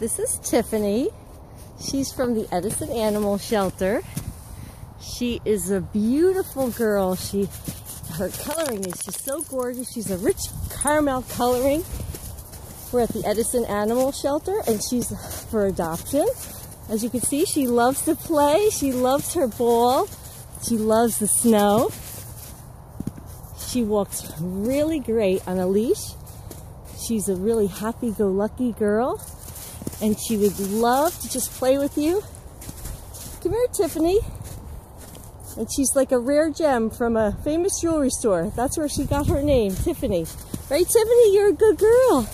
This is Tiffany. She's from the Edison Animal Shelter. She is a beautiful girl. Her coloring is just so gorgeous. She's a rich caramel coloring. We're at the Edison Animal Shelter and she's for adoption. As you can see, she loves to play. She loves her ball. She loves the snow. She walks really great on a leash. She's a really happy-go-lucky girl. And she would love to just play with you. Come here, Tiffany. And she's like a rare gem from a famous jewelry store. That's where she got her name, Tiffany. Right, Tiffany? You're a good girl.